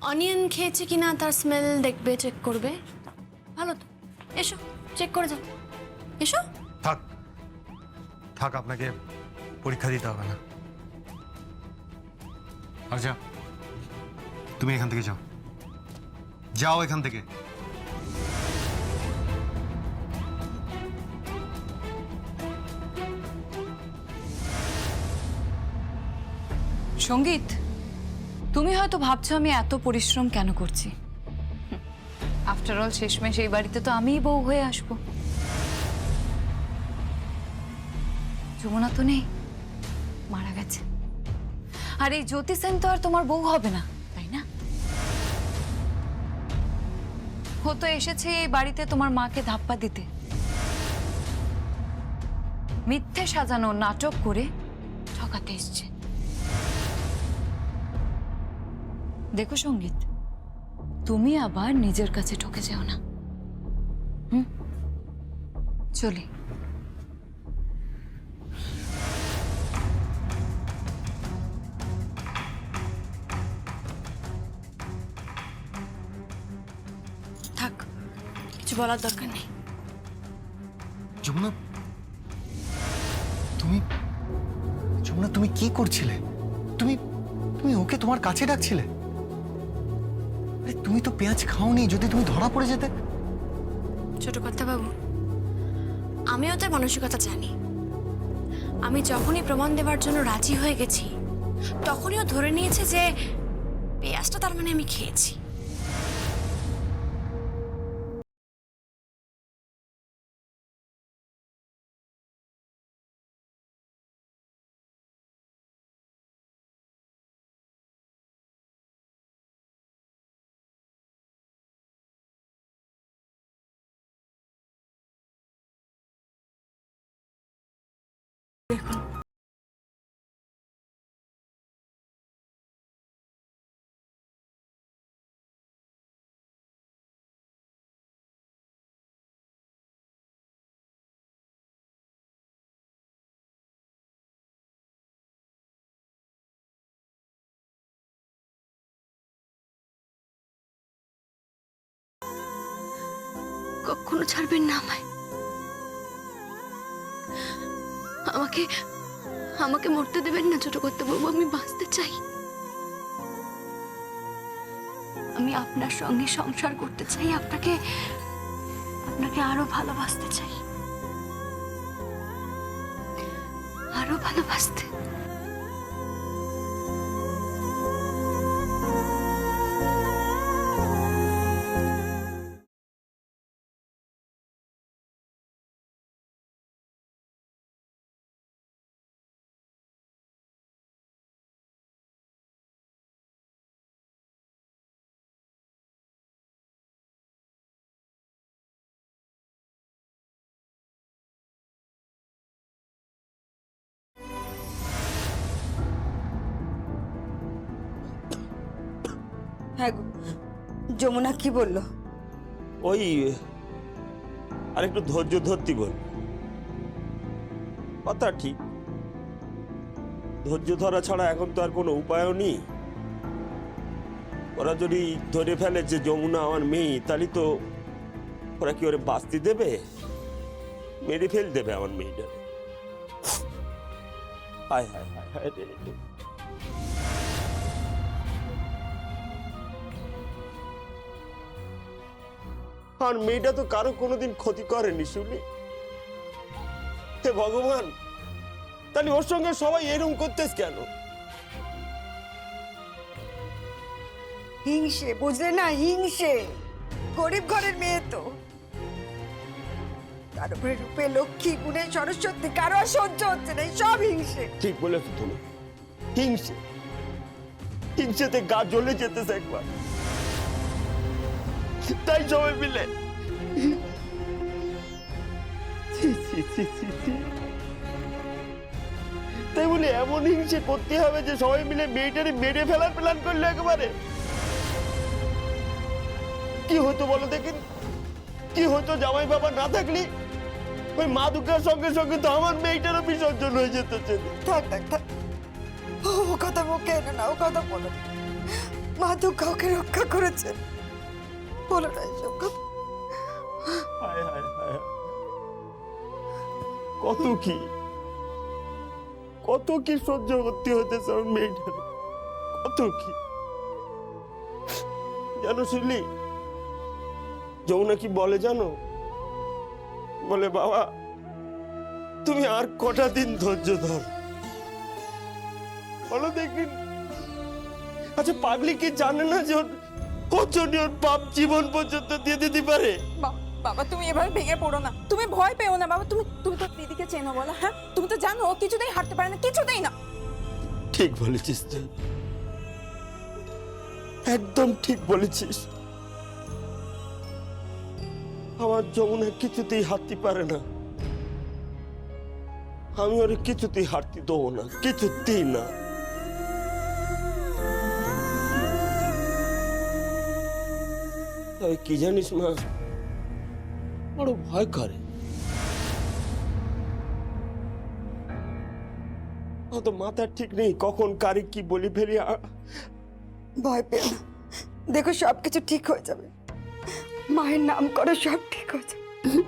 Onion খেয়েছে কিনা তার স্মেল দেখবে, চেক করবে। ভালো তো, এসো চেক করে যাও। এসো। থাক থাক, আপনাকে পরীক্ষা দিতে হবে না। আচ্ছা, তুমি এখান থেকে যাও, যাও এখান থেকে। সঙ্গীত, তুমি হয়তো ভাবছো আমি এত পরিশ্রম কেন করছি। আফটার অল শেষমেশ এই বাড়িতে তো আমিই বউ হয়ে আসবো। যমুনা তো নেই, মারা গেছে। আর এই জ্যোতি সেন তো আর তোমার বউ হবে না, তাই না? ও তো এসেছে এই বাড়িতে তোমার মাকে ধাপ্পা দিতে, মিথ্যে সাজানো নাটক করে ঠকাতে এসছে। দেখো সঙ্গীত, তুমি আবার নিজের কাছে ঠকে যাও না। চলি। থাক, কিছু বলার দরকার নেই। যমুনা, তুমি যমুনা তুমি কি করছিলে? তুমি তুমি ওকে তোমার কাছে ডাকছিলে? আরে তুমি তো পেঁয়াজ খাওনি, যদি তুমি ধরা পড়ে যেতে। ছোট কথা বাবু, আমিও তার মানসিকতা জানি। আমি যখনই প্রমাণ দেওয়ার জন্য রাজি হয়ে গেছি, তখনই ও ধরে নিয়েছে যে পেঁয়াজটা তার মানে আমি খেয়েছি। দেখুন, কখনো ছাড়বেন না আমায়। আমাকে আমাকে মরতে দেবেন না ছোট করতে বাবু, আমি বাঁচতে চাই। আমি আপনার সঙ্গে সংসার করতে চাই, আপনাকে আপনাকে আরো ভালোবাসতে চাই, আরো ভালোবাসতে। হ্যাঁ গো, যমুনা কি বললো? ওই আরেকটু ধৈর্য ধরতি বল। কথা ঠিক, ধৈর্য ধরা ছাড়া এখন তো আর কোনো উপায়ও নেই। ওরা যদি ধরে ফেলে যে যমুনা আমার মেয়ে, তাহলে তো ওরা কি ওরে বাঁচতে দেবে? মেরে ফেল দেবে আমার মেয়েটা। হায় হায় হায় হায় রে। আর মেয়েটা তো কারো কোনোদিন ক্ষতি করেনি শুনি। হে ভগবান, তাহলে ওর সঙ্গে সবাই এরকম করতেস কেন? হিংসে, বুঝলে না? হিংসে। গরিব ঘরের মেয়ে তো, তার উপরে রূপে লক্ষ্মী গুণে সরস্বতী, কারো আর সহ্য হচ্ছে না, সব হিংসে। ঠিক বলেছো তুমি, হিংসে। হিংসেতে গা জ্বলে যেতেছে একবার, তাই সবাই মিলে তাই বলে এমন হিংসে করতে হবে যে সবাই মিলে মেয়েটারে মেরে ফেলার প্ল্যান করলো একেবারে। কি হতো বলো দেখেন, কি হতো জামাই বাবা না থাকলে? ওই মা দুর্গার সঙ্গে সঙ্গে তো আমার মেয়েটারও বিসর্জন হয়ে যেত। থাক থাক থাক, ও কথা মুখে এনে না, ও কথা বলো। মা তো কাউকে রক্ষা করেছে, বলো না এসব কথা। হায় হায় হায়। কত কি কত কি সহ্য করতে হতেছে আমার মেয়েটার, কত কি জানো শিবলি, যমুনা কি বলে জানো? বলে বাবা তুমি আর কটা দিন ধৈর্য ধর, বলো দেখি। আচ্ছা পাগলি কি জানে না যে ওর জন্য ওর বাপ জীবন পর্যন্ত দিয়ে দিতে পারে? বাবা তুমি এভাবে ভেঙে পড়ো না, তুমি ভয় পেও না বাবা। তুমি তুমি তো দিদিকে চেনো বলো, হ্যাঁ তুমি তো জানো ও কিছুতেই হাঁটতে পারে না, কিছুতেই না। ঠিক বলেছিস তুই, একদম ঠিক বলেছিস। আমার যমুনা কিছুতেই হাঁটতে পারে না, আমি ওর কিছুতেই হাঁটতে দেবো না, কিছুতেই না। তবে কি জানিস মা, বড় ভয় করে। অত মাথার ঠিক নেই কখন কারি কি বলি ফেলি। ভয় পেও না, দেখো সবকিছু ঠিক হয়ে যাবে। মায়ের নাম করো, সব ঠিক হয়ে যাবে।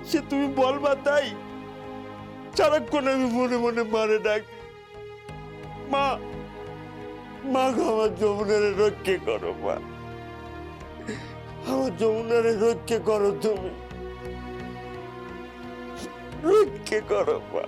সে তুমি বলবা তাই? সারাক্ষণ আমি মনে মনে মারে ডাকি, মা মা গো আমার যমুনারে রক্ষে করো, মা আমার যমুনারে রক্ষে করো, তুমি রক্ষে করো মা।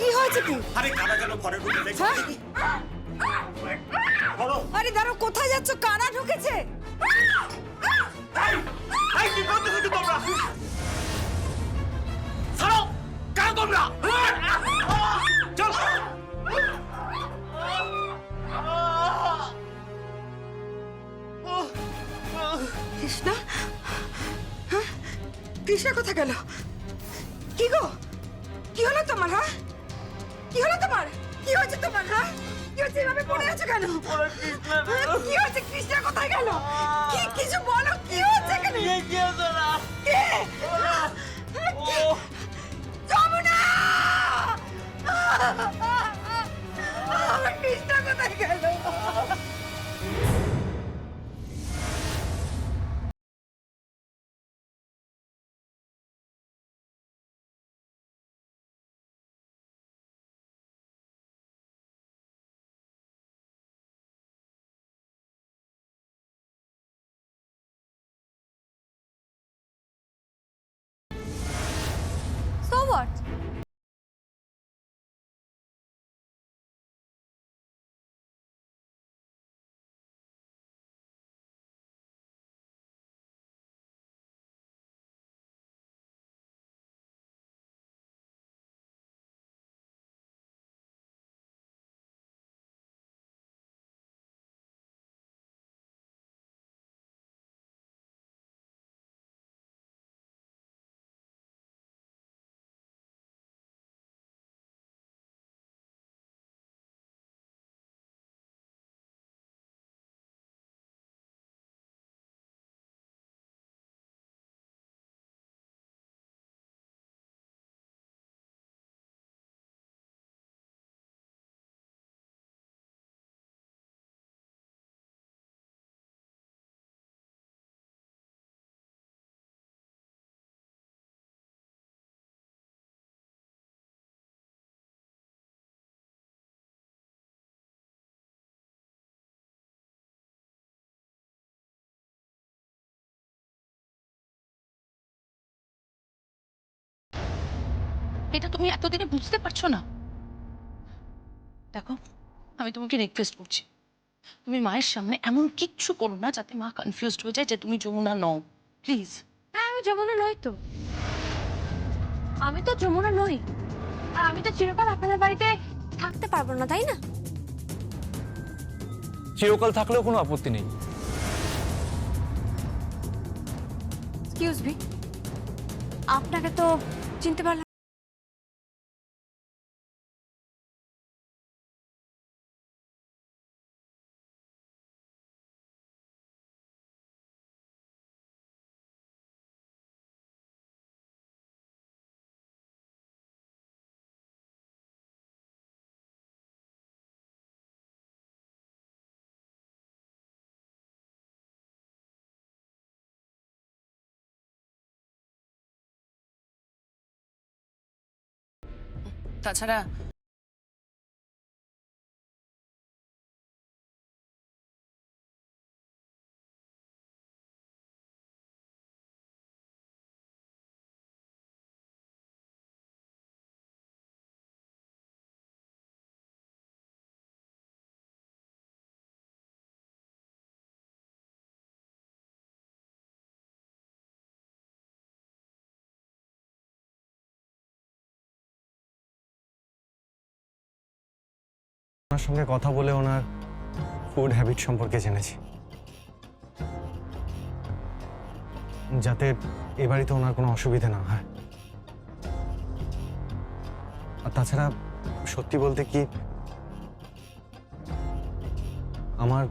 কি হয়েছে কি? আরে কারা যেন ঘরে ঢুকে দেখি। আরে দাঁড়াও, কোথায় যাচ্ছ? কারা ঢুকেছে? এই কি করতেছো কি তোমরা? ছাড়ো, কারা তোমরা? চল। কৃষ্ণা, হ্যাঁ কৃষ্ণা কোথায় গেল? কি গো, কি হলো তোমার? হ্যাঁ কি হলো তোমার? কি হয়েছে তোমার? হ্যাঁ কি হয়েছে, এভাবে পড়ে আছো কেন? হ্যাঁ, কি হয়েছে? কৃষ্ণা কোথায় গেল? কি কিছু বলো, কি হয়েছে এখানে? কে? যমুনা! আমার কৃষ্ণা কোথায় গেল? So what? এটা তুমি এতদিনে বুঝতে পারছো না? দেখো, আমি তোমাকে রিকোয়েস্ট করছি, তুমি মায়ের সামনে এমন কিচ্ছু করো না যাতে মা কনফিউজড হয়ে যায় যে তুমি যমুনা নও, প্লিজ। হ্যাঁ, আমি যমুনা নই তো। আমি তো যমুনা নই। আর আমি তো চিরকাল আপনাদের বাড়িতে থাকতে পারবো না, তাই না? চিরকাল থাকলেও কোনো আপত্তি নেই। এক্সকিউজ মি, আপনাকে তো চিনতে পারলাম। তাছাড়া ওনার সঙ্গে কথা বলে ওনার ফুড হ্যাবিট সম্পর্কে জেনেছি, যাতে এ বাড়িতে ওনার কোনো অসুবিধা না হয়। আর তাছাড়া সত্যি বলতে কি, আমার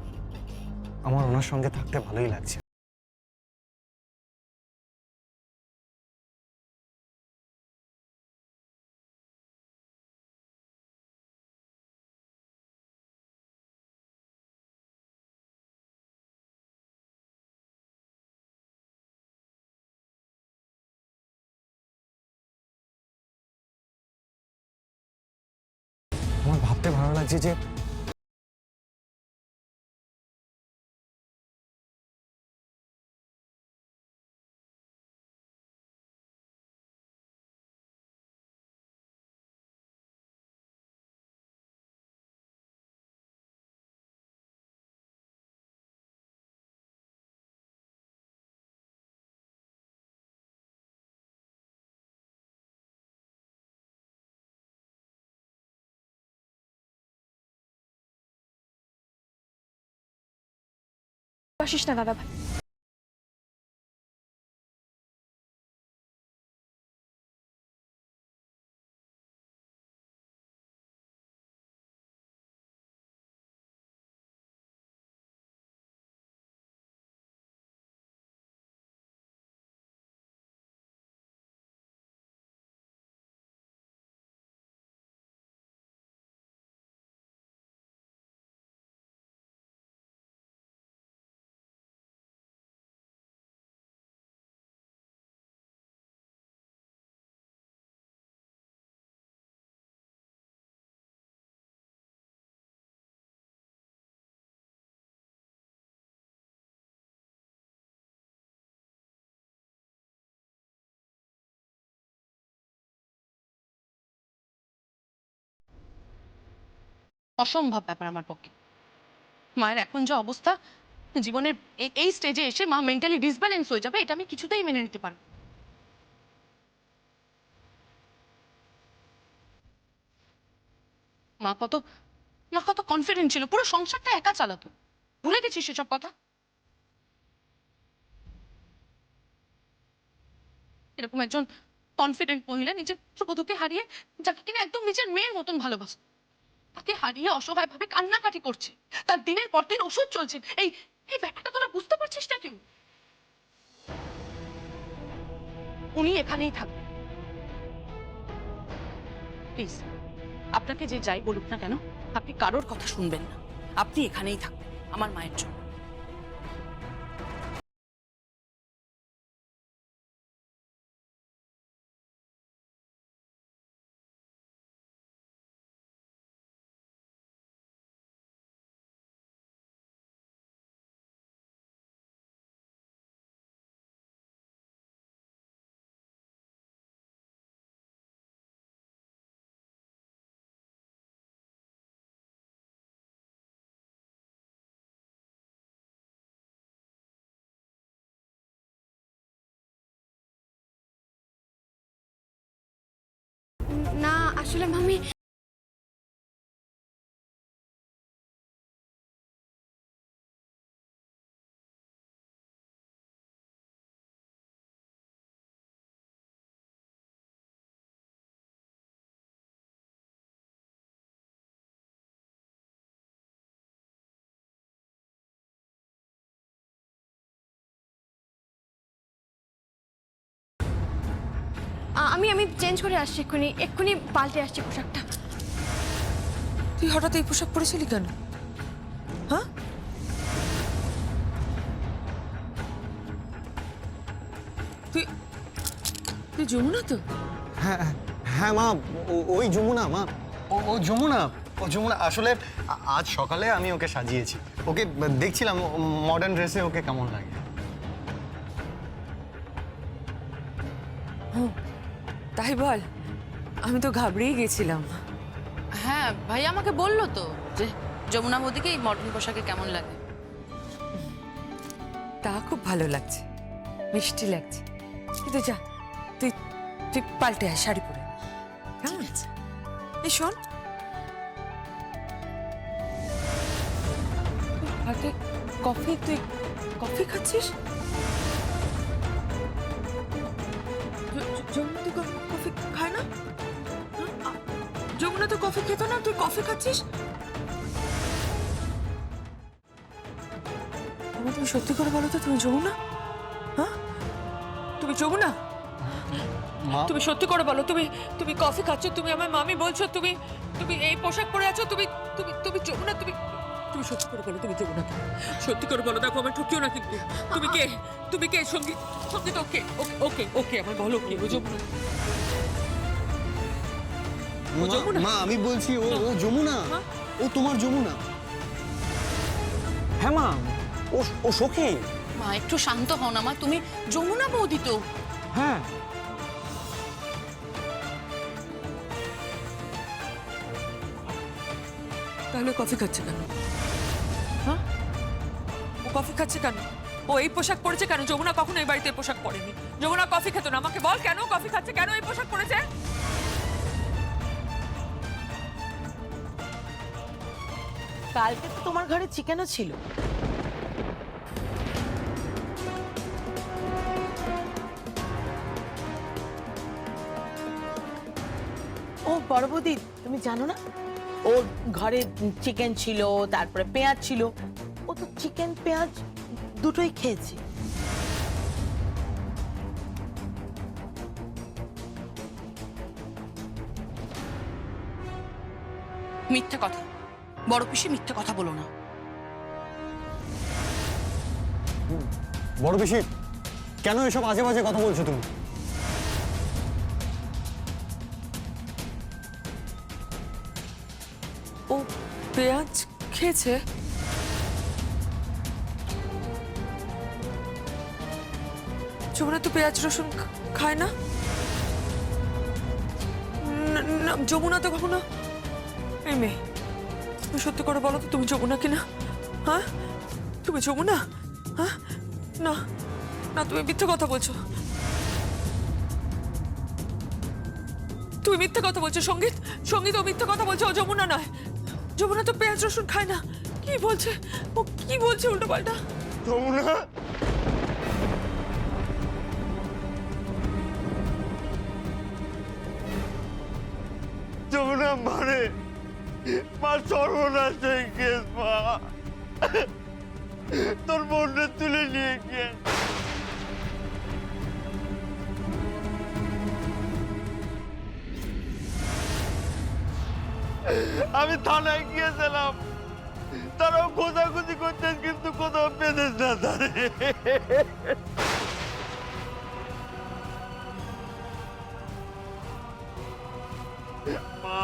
আমার ওনার সঙ্গে থাকতে ভালোই লাগছে। আমার ভাবতে ভালো লাগছে যে আসিস না দাদা ভাই। অসম্ভব ব্যাপার আমার পক্ষে। মায়ের এখন যে অবস্থা, জীবনের এই স্টেজে এসে মা মেন্টালি ডিসব্যালেন্স হয়ে যাবে, এটা আমি কিছুতেই মেনে নিতে পারবো না। মা কত মা কত কনফিডেন্ট ছিল, পুরো সংসারটা একা চালাতো। ভুলে গেছিস সেসব কথা? এরকম একজন কনফিডেন্ট মহিলা নিজের প্রবধূকে হারিয়ে, যাকে কিনা একদম নিজের মেয়ের মতন ভালোবাসে, তাকে হারিয়ে অসহায় ভাবে কান্নাকাটি করছে, তার দিনের পর দিন ওষুধ চলছে। এই এই ব্যাপারটা তোরা বুঝতে পারছিস না কেউ? উনি এখানেই থাকবেন, প্লিজ। আপনাকে যে যাই বলুক না কেন, আপনি কারোর কথা শুনবেন না। আপনি এখানেই থাকবেন আমার মায়ের জন্য। আসলে মামি আমি আমি চেঞ্জ করে আসছি, এক্ষুনি এক্ষুনি পাল্টে আসছি পোশাকটা। তুই হঠাৎ এই পোশাক পরেছিলি কেন? হ্যাঁ, তুই তুই যমুনা তো? হ্যাঁ হ্যাঁ মা, ওই যমুনা মা, ও যমুনা, ও যমুনা। আসলে আজ সকালে আমি ওকে সাজিয়েছি, ওকে দেখছিলাম মডার্ন ড্রেসে ওকে কেমন লাগে। তাই বল, আমি তো ঘাবড়েই গেছিলাম। হ্যাঁ ভাই আমাকে বললো তো যে যমুনা বৌদিকে এই মডার্ন পোশাকে কেমন লাগে। তা খুব ভালো লাগছে, মিষ্টি লাগছে। কিন্তু যা, তুই তুই পাল্টে আয় শাড়ি পরে। কেমন আছে? এই শোন, আগে কফি, তুই কফি খাচ্ছিস? যমুনা তো কফি খায় না। যমুনা তো কফি খেত না, তুই কফি খাচ্ছিস? তুমি সত্যি করে বলো তো, তুমি যমুনা? হ্যাঁ, তুমি যমুনা? মা, তুমি সত্যি করে বলো, তুমি তুমি কফি খাচ্ছ, তুমি আমার মামি বলছো, তুমি তুমি এই পোশাক পরে আছো, তুমি তুমি তুমি যমুনা? তুমি তুমি সত্যি করে বলো, তুমি যমুনা? সত্যি করে বলো, দেখো আমার ঠকিও না কিন্তু। তুমি কে? তুমি কে? সঙ্গীত, সঙ্গীত ওকে ওকে ওকে আমার বলো, কে ও যমুনা? যমুনা? মা আমি বলছি ও যমুনা, ও তোমার যমুনা। হ্যাঁ মা, ও সখী। মা একটু শান্ত হও না মা, তুমি যমুনা বৌদি তো। হ্যাঁ তাহলে কফি খাচ্ছে কেন? হ্যাঁ, ও কফি খাচ্ছে কেন? ও এই পোশাক পরেছে কেন? যমুনা কখনো এই বাড়িতে এই পোশাক পরেনি। যমুনা কফি খেত না, আমাকে বল কেন কফি খাচ্ছে, কেন এই পোশাক পরেছে? কালকে তো তোমার ঘরে চিকেনও ছিল। ও বড় বৌদি, তুমি জানো না ওর ঘরে চিকেন ছিল, তারপরে পেঁয়াজ ছিল। ও তো চিকেন পেঁয়াজ দুটোই খেয়েছে। মিথ্যে কথা, বড় পিসি মিথ্যে কথা বলো না। বড় পিসি, কেন এসব আজে বাজে কথা বলছো তুমি? ও পেঁয়াজ খেয়েছে? যমুনা তো পেঁয়াজ রসুন খায় না। না, যমুনা তো কখনো। এই মেয়ে, তুমি সত্যি করে বলো তো, তুমি যমুনা কিনা? হ্যাঁ, তুমি যমুনা? হ্যাঁ, না না, তুমি মিথ্যে কথা বলছো, তুমি মিথ্যে কথা বলছো। সঙ্গীত, সঙ্গীত ও মিথ্যে কথা বলছো, ও যমুনা নয়। যমুনা তো পেঁয়াজ রসুন খায় না। কি বলছে ও, কি বলছে উল্টো পাল্টা? যমুনা, যমুনা মানে মা সর্বনাশ হয়ে গেছ মা, তোর বোনটা তুলে নিয়ে গিয়ে। আমি থানায় গিয়েছিলাম, তারাও খোঁজাখুঁজি করতেন কিন্তু কোথাও পেতেন না তারে। মা,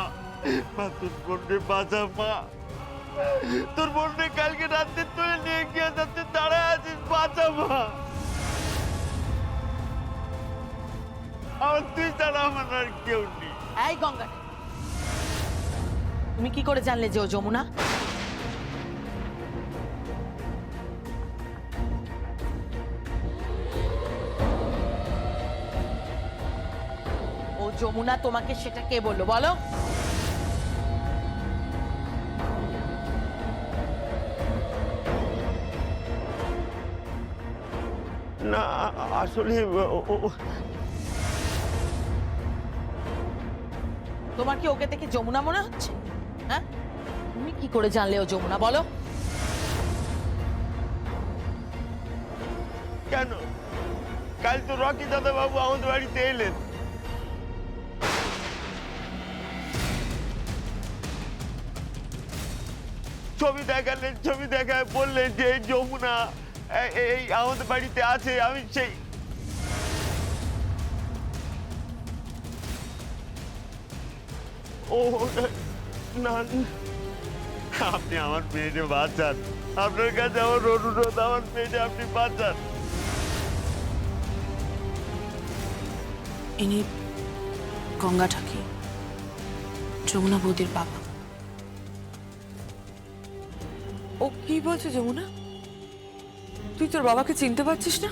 মা তোর বোনকে বাঁচা মা, তোর বোনকে কালকে রাতে তুলে নিয়ে গিয়ে যাচ্ছে, দাঁড়ায় আছিস, বাঁচা মা। আমার তুই ছাড়া আমার আর কেউ নেই। এই গঙ্গা, তুমি কি করে জানলে যে ও যমুনা? ও যমুনা তোমাকে সেটা কে বললো বলো? না আসলে তোমার কি ওকে দেখে যমুনা মনে হচ্ছে? হ্যাঁ, তুমি কি করে জানলে ও যমুনা বলো? কেন কাল তো রকি দাদা বাবু আমাদের বাড়িতে এলেন। ছবি দেখালেন, ছবি দেখায় বললেন যে এই যমুনা এই আমাদের বাড়িতে আছে। আমি সেই ও না, আপনি আমার মেয়েকে বাঁচান, আপনার কাছে আমার অনুরোধ, আমার মেয়েকে আপনি বাঁচান। ইনি গঙ্গা ঠাকি, যমুনা বৌদির বাবা। ও কি বলছে যমুনা? তুই তোর বাবাকে চিনতে পারছিস না?